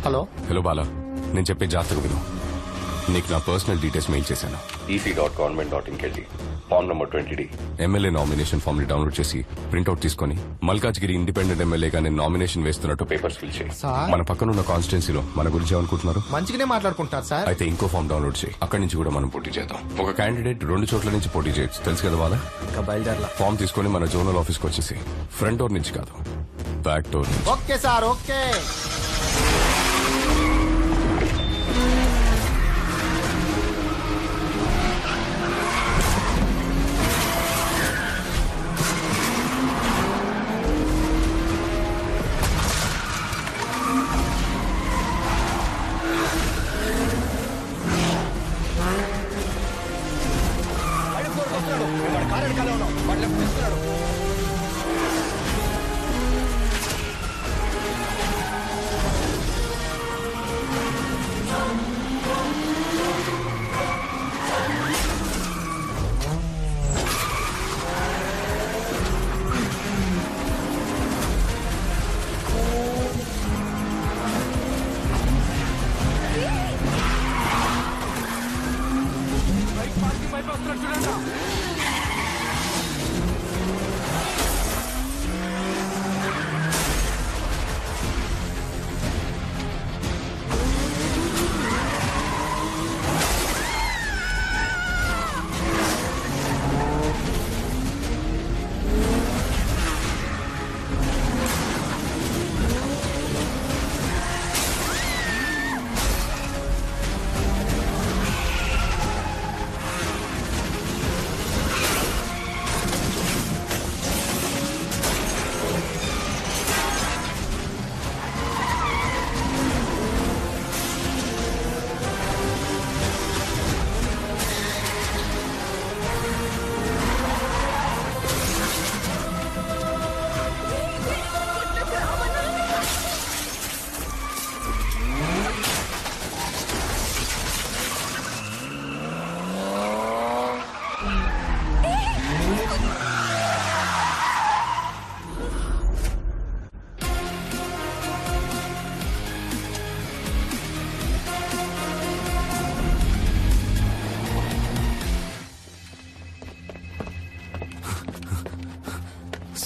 Hello hello Bala, నేను చెప్పే జాగ్రత్తగా విను. నీకు నా పర్సనల్ డీటెయిల్స్ మెయిల్ చేశాను. ec.government.in కెళ్ళి form number 20D MLA nomination form ని డౌన్లోడ్ చేసి ప్రింట్అవుట్ తీసుకుని మల్కాజ్గిరి ఇండిపెండెంట్ ఎమ్మెల్యేగా నేను నామినేషన్ వేస్తున్నట్టు పేపర్స్ ఫిల్ చేయి. సార్ మన పక్కనున్న కాన్స్టిట్యున్సీలో మన గురించి ఏమనుకుంటున్నారు? మంచిగానే మాట్లాడుకుంటున్నారు సార్. అయితే ఇంకో ఫామ్ డౌన్లోడ్ చేయి. అక్కడి నుంచి కూడా మనం పోటీ చేద్దాం. ఒక క్యాండిడేట్ 2 చోట్ల నుంచి పోటీ చేయొచ్చు, తెలుసు కదా బాలా? ఇంకా బయలుదేరలా. ఫామ్ తీసుకుని మన జోనల్ ఆఫీస్కి వచ్చేసి ఫ్రంట్ డోర్ నుంచి కాదు, బ్యాక్ డోర్ నుంచి. Okay sir, okay.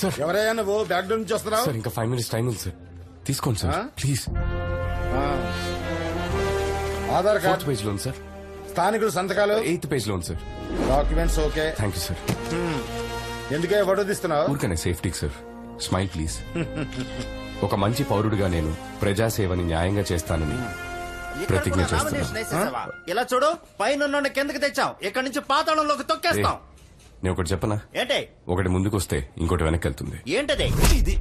సార్ ఎవరయ్యా నువ్వు? బ్యాక్ డోర్ నుంచి వస్తున్నావు? సార్ ఇంకా 5 minutes టైం ఉంది సార్, తీసుకోండి sir please. Aadhaar 4th card, page లో ఉంది సార్. స్థానికులు సంతకాలు, 8th పేజ్ లో ఉంది sir. Documents okay. Thank you sir. ఎందుకే ఫోటో తీస్తున్నావు? ఊరికనే సేఫ్టీకి సార్. Smile please. ఒక మంచి పౌరుడిగా నేను ప్రజాసేవని న్యాయంగా చేస్తానని ప్రతిజ్ఞ చేస్తున్నా. ఇలా చూడు, పైన కిందకి తెచ్చాం, ఇక్కడ నుంచి పాతాళంలోకి తొక్కేస్తాం. నేను ఒకటి చెప్పనా? ఏంటి? ఒకటి ముందుకు వస్తే ఇంకోటి వెనక్కి వెళ్తుంది. ఏంటది? ఇది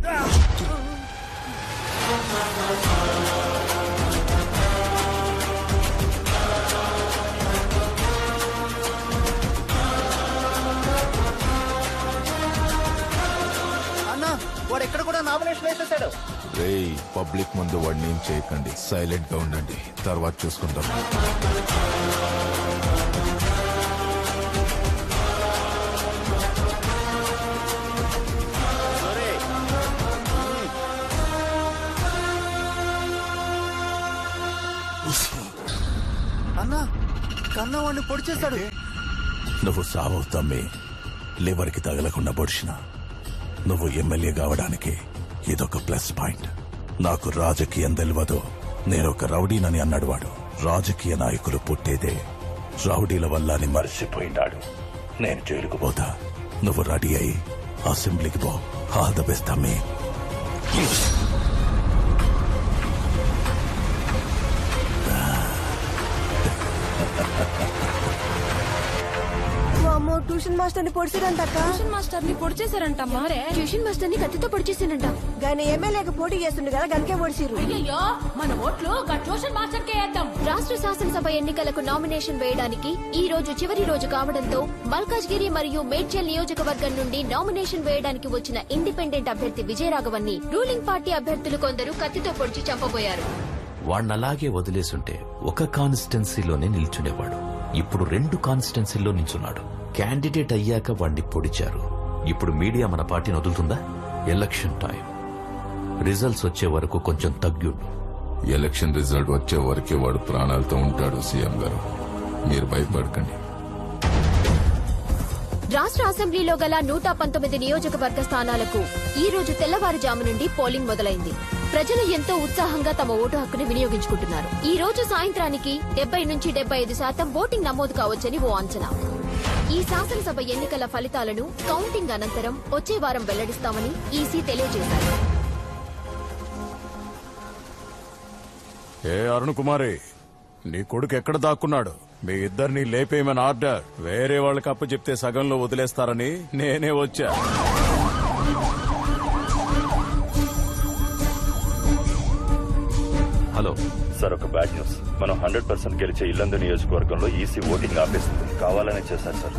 అన్నా, వాడు ఎక్కడ కూడా నామినేషన్ వేసేసాడు. రేయ్, పబ్లిక్ ముందు వాడిని ఏం చేయకండి, సైలెంట్ గా ఉండండి, తర్వాత చూసుకుందాం. అన్నా, కన్నా వాడిని పొడి చేస్తాడు. నువ్వు సావవుతామే, లివర్కి తగలకుండా పొడిచిన. నువ్వు ఎమ్మెల్యే కావడానికి ఇదొక ప్లస్ పాయింట్. నాకు రాజకీయం తెలియదు, నేను ఒక రౌడీనని అన్నాడు వాడు. రాజకీయ నాయకులు పుట్టేదే రౌడీల వల్ల అని మర్చిపోయినాడు. నేను జైలుకు పోతా, నువ్వు రెడీ అయి అసెంబ్లీకి పో. ఆల్ ద బెస్ట్ అమ్మే. ట్యూషన్ మాస్టర్ ని పొడిచారంట. ట్యూషన్ మాస్టర్ ని పొడి చేశారంట. మరే ట్యూషన్ మాస్టర్ ని కత్తితో పొడిచేసానంట. గానీ ఎమ్మెల్యేకి పోటీ చేస్తుండే కదా, గనకే పొడిచిరు. అయ్యో, మన ఓట్లు ట్యూషన్ మాస్టర్ కే వేద్దాం. రాష్ట్ర శాసనసభ ఎన్నికలకు నామినేషన్ వేయడానికి ఈ రోజు చివరి రోజు కావడంతో మల్కాజ్గిరి మరియు మేడ్చల్ నియోజకవర్గం నుండి నామినేషన్ వేయడానికి వచ్చిన ఇండిపెండెంట్ అభ్యర్థి విజయరాఘవన్ ని రూలింగ్ పార్టీ అభ్యర్థులు కొందరు కత్తితో పొడిచి చంపబోయారు. వాణ్ణలాగే వదిలేసుంటే ఒక కాన్స్టిట్యున్సీలోనే నిల్చునేవాడు. ఇప్పుడు 2 కాన్స్టిట్యున్సీల్లో నిల్చున్నాడు. క్యాండిడేట్ అయ్యాక వాణ్ణి పొడిచారు. ఇప్పుడు మీడియా మన పార్టీని వదులుతుందా? ఎలక్షన్ టైం, రిజల్ట్స్ వచ్చే వరకు కొంచెం తగ్గుండు. ఎలక్షన్ రిజల్ట్ వచ్చే వరకే వాడు ప్రాణాలతో ఉంటాడు. సీఎం గారు, మీరు భయపడకండి. రాష్ట్ర అసెంబ్లీలో గల 119 నియోజకవర్గ స్థానాలకు ఈ రోజు తెల్లవారుజాము నుండి పోలింగ్ మొదలైంది. ప్రజలు ఎంతో ఉత్సాహంగా తమ ఓటు హక్కును వినియోగించుకుంటున్నారు. ఈ రోజు సాయంత్రానికి 70 నుంచి 75% ఓటింగ్ నమోదు కావచ్చని ఓ అంచనా. ఈ శాసనసభ ఎన్నికల ఫలితాలను కౌంటింగ్ అనంతరం వచ్చే వారం వెల్లడిస్తామని ఈసీ తెలియజేశారు. ఏ అరుణ్ కుమారి, నీ కొడుకు ఎక్కడ దాక్కున్నాడు? మీ ఇద్దరిని లేపేయమని ఆర్డర్. వేరే వాళ్ళకి అప్పు చెప్తే సగంలో వదిలేస్తారని నేనే వచ్చా. హలో సార్, ఒక బ్యాడ్ న్యూస్. మనం 100% గెలిచే ఇల్లందు నియోజకవర్గంలో ఈసీ ఓటింగ్ ఆపేస్తుంది. కావాలనే చేశారు సార్.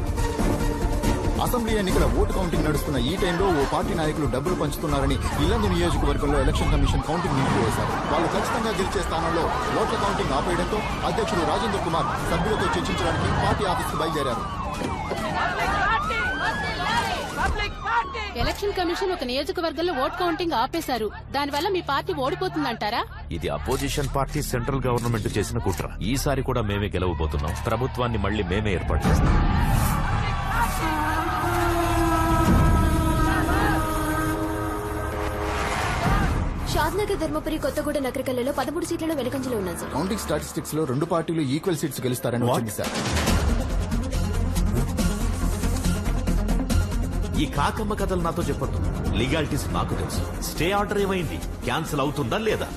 అసెంబ్లీ ఎన్నికల ఓటు కౌంటింగ్ నడుస్తున్న ఈ టైంలో ఓ పార్టీ నాయకులు డబ్బులు పంచుతున్నారని ఇల్లందు నియోజకవర్గంలో ఎలక్షన్ కమిషన్ కౌంటింగ్ నిలిపివేశారు. వాళ్ళు ఖచ్చితంగా గెలిచే స్థానంలో ఓట్ల కౌంటింగ్ ఆపేయడంతో అధ్యక్షుడు రాజేంద్ర కుమార్ సభ్యులతో చర్చించడానికి పార్టీ ఆఫీస్కు బయలుదేరారు. ఎలక్షన్ కమిషన్ ఒక నియోజకవర్గంలో ఓట్ కౌంటింగ్ ఆపేశారు. దానివల్ల మీ పార్టీ ఓడిపోతుందంటారా? ఇది అపోజిషన్ పార్టీ సెంట్రల్ గవర్నమెంట్ చేసిన కుట్ర. ఈసారి కూడా మేమే గెలవబోతున్నాం. ప్రభుత్వాన్ని మళ్ళీ మేమే ఏర్పాటు చేస్తాం. షాద్నగర్, ధర్మపురి, కొత్తగూడ, నగరికల్లలో 13 సీట్లలో వెనుకంజలో ఉన్నాయి సార్. కౌంటింగ్ స్టాటిస్టిక్స్ లో 2 పార్టీలు ఈక్వల్ సీట్స్ గెలుస్తారని వచ్చింది సార్. ఈ కాకమ్మ కథలు నాతో చెప్పొద్దు. లీగాలిటీస్ నాకు తెలుసు. స్టే ఆర్డర్ ఏమైంది? క్యాన్సిల్ అవుతుందా లేదా?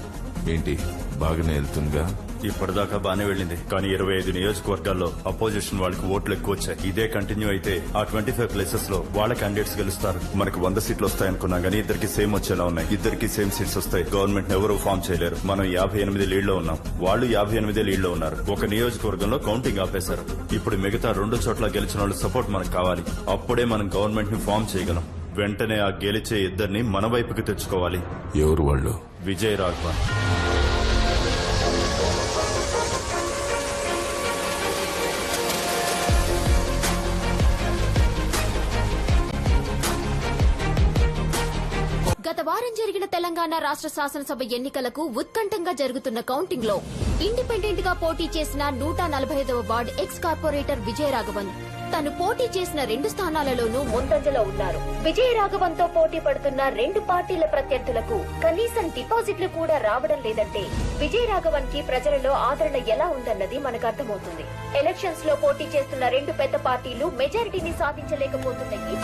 ఏంటి, బాగానే వెళ్తుందిగా? ఇప్పటిదాకా బానే వెళ్ళింది, కానీ 25 నియోజకవర్గాల్లో అపోజిషన్ వాళ్ళకి ఓట్లు ఎక్కువ వచ్చాయి. ఇదే కంటిన్యూ అయితే ఆ 25 ప్లేసెస్ లో వాళ్ళ క్యాండిడేట్స్ గెలుస్తారు. మనకు 100 సీట్లు వస్తాయనుకున్నా గానీ ఇద్దరికి సేమ్ వచ్చేలా ఉన్నాయి. ఇద్దరికి సేమ్ సీట్స్ వస్తాయి. గవర్నమెంట్ ఎవరూ ఫామ్ చేయలేరు. మనం 58 లీడ్లో ఉన్నాం, వాళ్ళు 58 లీడ్లో ఉన్నారు. ఒక నియోజకవర్గంలో కౌంటింగ్ ఆపేశారు. ఇప్పుడు మిగతా 2 చోట్ల గెలిచిన వాళ్ళు సపోర్ట్ మనకు కావాలి. అప్పుడే మనం గవర్నమెంట్ ని ఫామ్ చేయగలం. వెంటనే ఆ గెలిచే ఇద్దరిని మన వైపుకి తెచ్చుకోవాలి. ఎవరు వాళ్ళు? విజయ్ రాఘవన్. గత వారం జరిగిన తెలంగాణ రాష్ట్ర శాసనసభ ఎన్నికలకు ఉత్కంఠంగా జరుగుతున్న కౌంటింగ్ లో ఇండిపెండెంట్ గా పోటీ చేసిన 145వ వార్డు ఎక్స్ కార్పొరేటర్ విజయరాఘవన్ తను పోటీ చేసిన 2 స్థానాలలోనూ ముందంజలో ఉన్నారు. విజయరాఘవన్ తో పోటీ పడుతున్న 2 పార్టీల ప్రత్యర్థులకు కనీసం డిపాజిట్లు కూడా రావడం లేదంటే విజయరాఘవన్ కి ప్రజలలో ఆదరణ ఎలా ఉందన్నది మనకు అర్థమవుతుంది. ఎలక్షన్స్ లో పోటీ చేస్తున్న 2 పెద్ద పార్టీలు మెజారిటీని సాధించలేకపోతున్న ఈ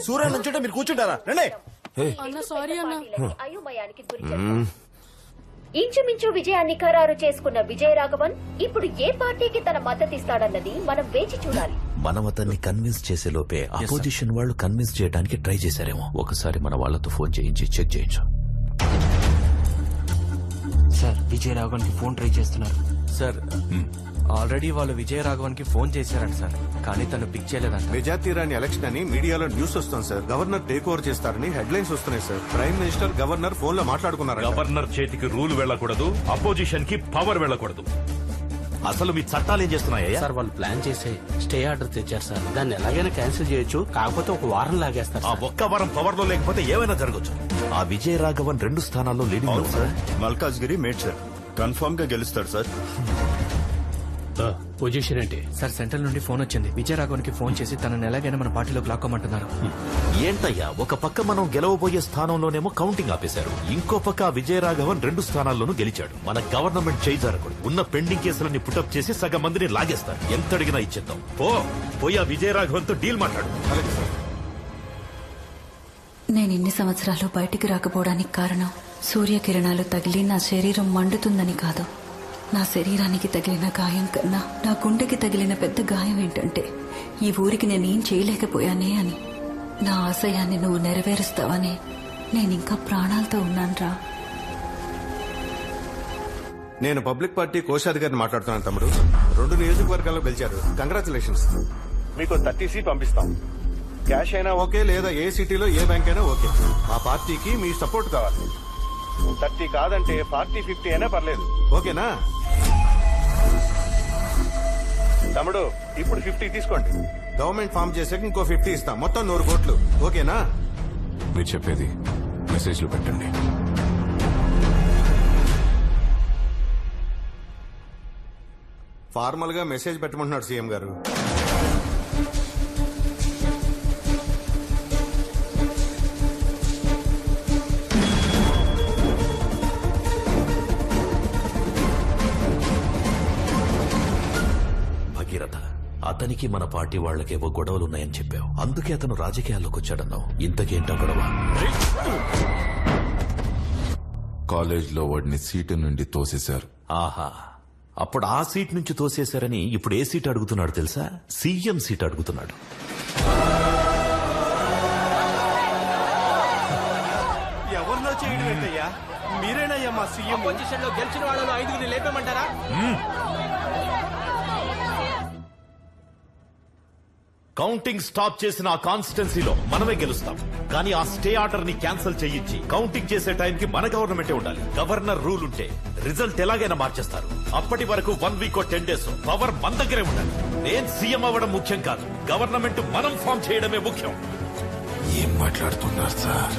సూర్య నుంచుంటే మీరు కూర్చుంటారా? రండి. అయోమయానికి గురి చేశారు. ఇంచుమించు విజయాన్ని ఖరారు చేసుకున్న విజయరాఘవన్ ఇప్పుడు ఏ పార్టీకి తన మద్దతిస్తాడన్నది మనం వేచి చూడాలి. మనం అతన్ని కన్విన్స్ చేసే లోపే అపోజిషన్ వాళ్ళు కన్విన్స్ చేయడానికి ట్రై చేశారేమో. ఒకసారి మన వాళ్లతో ఫోన్ చేయించి చెక్ చేయించు. సార్, విజయరాఘవన్ కి ఫోన్ ట్రై చేస్తున్నారు సార్. ఆల్రెడీ వాళ్ళు విజయరాఘవన్ కి ఫోన్ చేశారంట సార్, కానీ తను పిక్ చేయలేదంట. మెజార్టీ రాని ఎలక్షన్ అని మీడియాలో న్యూస్ వస్తుంది సార్. గవర్నర్ టేక్ ఓవర్ చేస్తారని హెడ్లైన్స్ వస్తున్నాయి sir. Prime minister governor phone లో మాట్లాడుకున్నారు. గవర్నర్ చేతికి రూల్ వెళ్లకూడదు, అపోజిషన్ కి పవర్ వెళ్లకూడదు. అసలు మీ చట్టాలు ఏం చేస్తున్నాయా సార్? వాళ్ళు ప్లాన్ చేసి స్టే ఆర్డర్ తెచ్చారు సార్. దాన్ని ఎలాగైనా క్యాన్సిల్ చేయొచ్చు, కాకపోతే ఒక వారం లాగేస్తారు. ఆ ఒక్క వారం పవర్ లో లేకపోతే ఏమైనా జరగచ్చు. ఆ విజయరాఘవన్ 2 స్థానాల్లో లీడింగ్ లో సార్. మల్కాజ్గిరి మేడ్చర్ కన్ఫర్మ్ గా గెలుస్తాడు సార్. పొజిషన్ ఏంటి సార్? సెంట్రల్ నుండి ఫోన్ వచ్చింది. విజయరాఘవన్ కి ఫోన్ చేసి తనని ఎలాగైనా మన పార్టీలోకి లాక్కోమంటున్నారు. ఏంటయ్యా, ఒక పక్క మనం గెలవబోయే స్థానంలోనేమో కౌంటింగ్ ఆపేశారు, ఇంకో పక్క విజయరాఘవన్ 2 స్థానాల్లోనూ గెలిచాడు. మన గవర్నమెంట్ చేయి జరగకూడదు. ఉన్న పెండింగ్ కేసులన్నీ పుటప్ చేసి సగం మందిని లాగేస్తారు. ఎంత అడిగినా ఇచ్చేద్దాం. పోయి ఆ విజయరాఘవన్ తో డీల్ మాట్లాడు. నేను ఇన్ని సంవత్సరాలు బయటికి రాకపోవడానికి కారణం సూర్యకిరణాలు తగిలి నా శరీరం మండుతుందని కాదు. నా శరీరానికి తగిలిన గాయం కన్నా నా గుండెకి తగిలిన పెద్ద గాయం ఏంటంటే ఈ ఊరికి నేనేం చేయలేకపోయానే అని. నా ఆశయాన్ని నువ్వు నెరవేరుస్తావని నేనింకా ప్రాణాలతో ఉన్నానురా. నేను పబ్లిక్ పార్టీ కోశాధికారిని మాట్లాడుతున్నాను తమ్ముడు. 2 నియోజకవర్గాల్లో గెలిచారు. కంగ్రాచులేషన్స్. మీకు 30 సీట్ పంపిస్తాం. క్యాష్ అయినా ఓకే, లేదా ఏ సిటీలో ఏ బ్యాంక్ అయినా ఓకే. ఆ పార్టీకి మీ సపోర్ట్ కావాలి. 30 కాదంటే 40-50 అయినా పర్లేదు. ఓకేనా తమ్ముడు? ఇప్పుడు 50 తీసుకోండి. గవర్నమెంట్ ఫామ్ చేసాక ఇంకో 50 ఇస్తాం. మొత్తం 100 కోట్లు. ఓకేనా? మీరు చెప్పేది మెసేజ్లు పెట్టండి. ఫార్మల్ గా మెసేజ్ పెట్టమంటున్నాడు సీఎం గారు. భగీరథ, అతనికి మన పార్టీ వాళ్ళకేవో గొడవలున్నాయని చెప్పావు, అందుకే అతను రాజకీయాల్లోకి వచ్చాడన్నావు. ఇంతకేంటో గొడవ? కాలేజ్లో వాడిని సీటు నుండి తోసేశారు. ఆహా, అప్పుడు ఆ సీట్ నుంచి తోసేశారని ఇప్పుడు ఏ సీట్ అడుగుతున్నాడు తెలుసా? సీఎం సీట్ అడుగుతున్నాడు. ఎవరిలో చేయడం ఏంటయ్యా? మీరేనయ్యా మా సీఎం. పొజిషన్ లో గెలిచిన వాళ్ళలో 5 లేపేమంటారా? కౌంటింగ్ స్టాప్ చేసిన ఆ కాన్స్టిట్యున్సీలో మనమే గెలుస్తాం. కానీ ఆ స్టే ఆర్డర్ ని క్యాన్సిల్ చేయించి కౌంటింగ్ చేసే టైంకి మన గవర్నమెంటే ఉండాలి. గవర్నర్ రూల్ ఉంటే రిజల్ట్ ఎలాగైనా మార్చేస్తారు. అప్పటి వరకు 1 వీక్ 10 డేస్ పవర్ మన దగ్గరే ఉండాలి. నేను సీఎం అవ్వడం ముఖ్యం కాదు, గవర్నమెంట్ మనం ఫామ్ చేయడమే ముఖ్యం. ఏం మాట్లాడుతున్నారు సార్?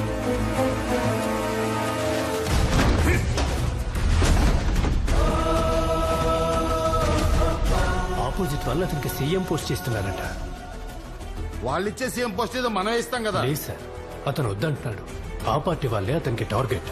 ఆపోజిట్ వాళ్ళు అతనికి సీఎం పోస్ట్ చేస్తున్నారట. వాళ్ళిచ్చే సీఎం పోస్ట్ ఏదో మనం ఇస్తాం కదా. లేదు సార్, అతను వద్దంటున్నాడు. ఆ పార్టీ వాళ్ళే అతనికి టార్గెట్.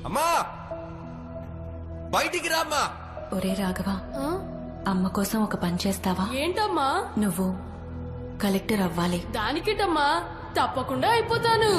అమ్మా, బయటికి రామ్మా. ఒరే రాఘవ, అమ్మ కోసం ఒక పని చేస్తావా? ఏంటమ్మా? నువ్వు కలెక్టర్ అవ్వాలి. దానికేటమ్మా, తప్పకుండా అయిపోతాను.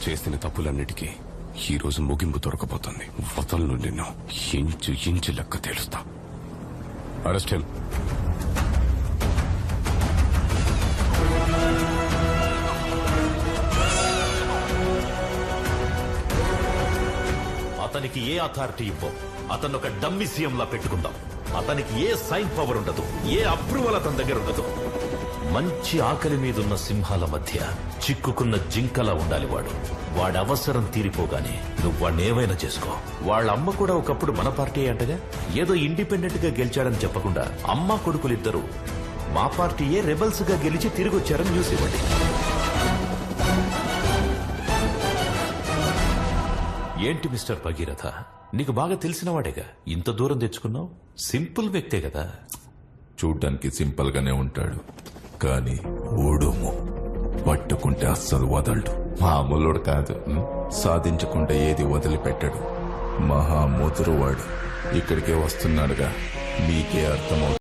చేసిన తప్పులన్నిటికీ ఈ రోజు ముగింపు దొరకబోతుంది. వదలను నిన్ను, ఇంచు ఇంచు లెక్క తేలుస్తా. Arrest him. అతనికి ఏ అథారిటీ ఇవ్వం. అతను ఒక డమ్మి సీఎం లా పెట్టుకుందాం. అతనికి ఏ సైన్ పవర్ ఉండదు, ఏ అప్రూవల్ అతని దగ్గర ఉండదు. మంచి ఆకలి మీదున్న సింహాల మధ్య చిక్కుకున్న జింకలా ఉండాలి వాడు. వాడి అవసరం తీరిపోగానే నువ్వు వాడిని ఏవైనా చేసుకో. వాళ్ళ అమ్మ కూడా ఒకప్పుడు మన పార్టీ అంటగా. ఏదో ఇండిపెండెంట్ గా గెలిచాడని చెప్పకుండా అమ్మ కొడుకులిద్దరూ మా పార్టీయే రెబల్స్ గా గెలిచి తిరిగి వచ్చారని న్యూస్ ఇవ్వండి. ఏంటి మిస్టర్ భగీరథ, నీకు బాగా తెలిసిన వాడేగా, ఇంత దూరం తెచ్చుకున్నావు? సింపుల్ వ్యక్తే కదా. చూడ్డానికి సింపుల్ గానే ఉంటాడు, కానీ ఓడుము పట్టుకుంటే అస్సలు వదలడు. మామూలుడు కాదు, సాధించకుండా ఏది వదిలిపెట్టాడు. మహా ముదురువాడు. ఇక్కడికే వస్తున్నాడుగా, మీకే అర్థమవుతుంది.